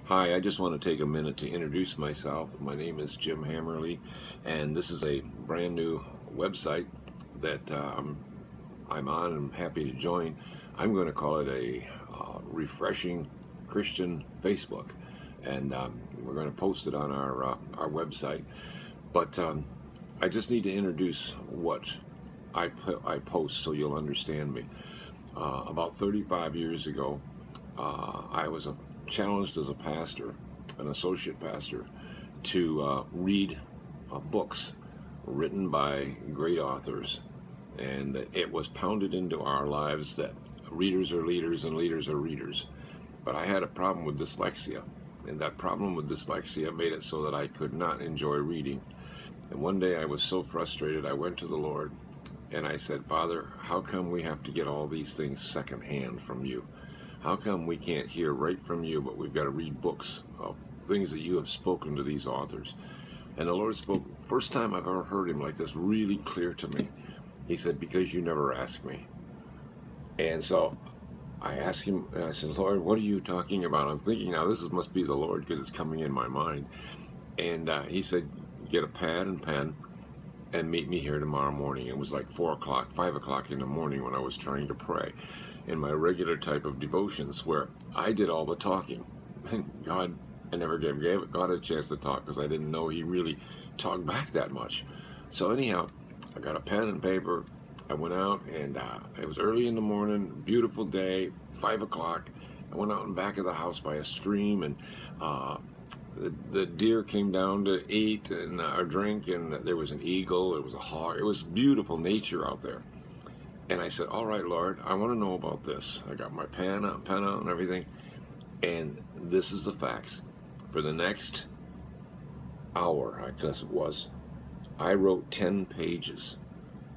Hi, I just want to take a minute to introduce myself. My name is Jim Hammerle, and this is a brand new website that I'm on and I'm happy to join. I'm going to call it a refreshing Christian Facebook, and we're going to post it on our website. But I just need to introduce what I post so you'll understand me. About 35 years ago, I was challenged as a pastor, an associate pastor, to read books written by great authors. And it was pounded into our lives that readers are leaders and leaders are readers. But I had a problem with dyslexia, and that problem with dyslexia made it so that I could not enjoy reading. And one day I was so frustrated, I went to the Lord and I said, Father, how come we have to get all these things secondhand from you? How come we can't hear right from you, but we've got to read books of things that you have spoken to these authors? And the Lord spoke, first time I've ever heard him like this, really clear to me. He said, because you never asked me. And so I asked him, and I said, Lord, what are you talking about? I'm thinking now this must be the Lord because it's coming in my mind. And he said, get a pad and pen and meet me here tomorrow morning. It was like 4 o'clock, 5 o'clock in the morning when I was trying to pray in my regular type of devotions where I did all the talking. And God, I never gave God a chance to talk because I didn't know he really talked back that much. So anyhow, I got a pen and paper. I went out and it was early in the morning, beautiful day, 5 o'clock. I went out in back of the house by a stream, and the deer came down to eat and or drink, and there was an eagle, there was a hawk. It was beautiful nature out there. And I said, all right, Lord, I want to know about this. I got my pen out and everything. And this is the facts. For the next hour, I guess it was, I wrote 10 pages.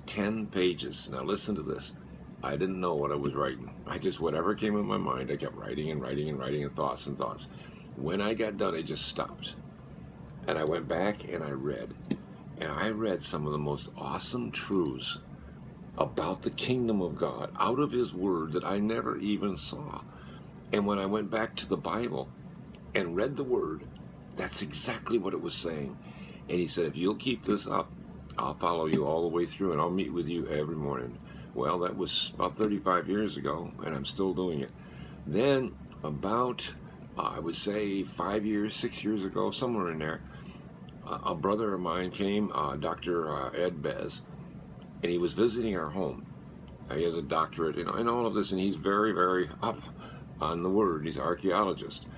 10 pages. Now listen to this. I didn't know what I was writing. I just, whatever came in my mind, I kept writing and writing and writing and thoughts. When I got done, I just stopped. And I went back and I read. And I read some of the most awesome truths about the kingdom of God out of his word that I never even saw. And when I went back to the Bible and read the word, that's exactly what it was saying. And he said, if you'll keep this up, I'll follow you all the way through and I'll meet with you every morning. Well, that was about 35 years ago, and I'm still doing it. Then about, I would say 5 years, 6 years ago, somewhere in there, a brother of mine came, Dr. Ed Bez, and he was visiting our home. He has a doctorate in all of this, and he's very, very up on the word. He's an archaeologist.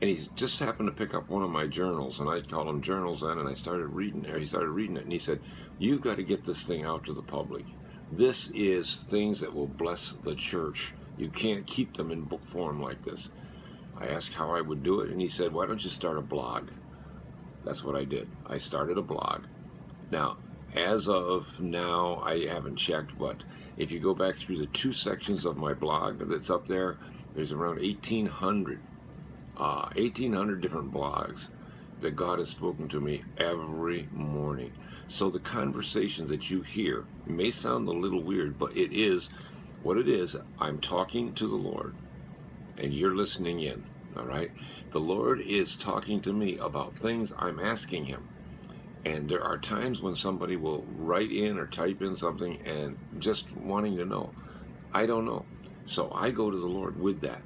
And he's just happened to pick up one of my journals, and I called them journals then, and I started reading it. He started reading it, and he said, you've got to get this thing out to the public. This is things that will bless the church. You can't keep them in book form like this. I asked how I would do it, and he said, why don't you start a blog? That's what I did. I started a blog. Now, as of now, I haven't checked, but if you go back through the 2 sections of my blog that's up there, there's around 1,800 different blogs that God has spoken to me every morning. So the conversations that you hear may sound a little weird, but it is what it is. I'm talking to the Lord, and you're listening in, all right? The Lord is talking to me about things I'm asking him. And there are times when somebody will write in or type in something and just wanting to know. I don't know. So I go to the Lord with that.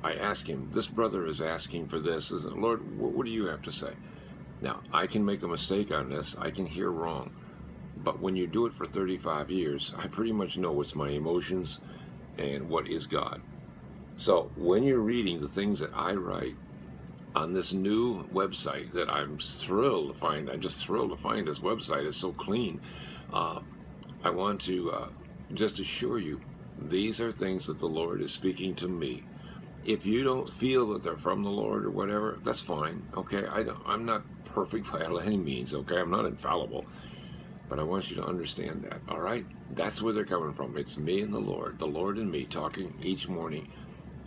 I ask him, this brother is asking for this. Lord, what do you have to say? Now, I can make a mistake on this. I can hear wrong. But when you do it for 35 years, I pretty much know what's my emotions and what is God. So when you're reading the things that I write on this new website that I'm thrilled to find, I'm just thrilled to find this website. It's so clean. I want to just assure you, these are things that the Lord is speaking to me. If you don't feel that they're from the Lord or whatever, that's fine, okay? I'm not perfect by any means, okay? I'm not infallible. But I want you to understand that, all right? That's where they're coming from. It's me and the Lord and me talking each morning.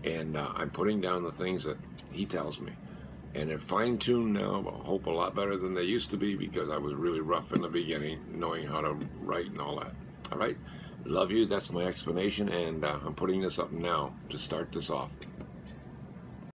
And I'm putting down the things that he tells me. And they're fine-tuned now, I hope a lot better than they used to be, because I was really rough in the beginning, knowing how to write and all that. All right? Love you. That's my explanation, and I'm putting this up now to start this off.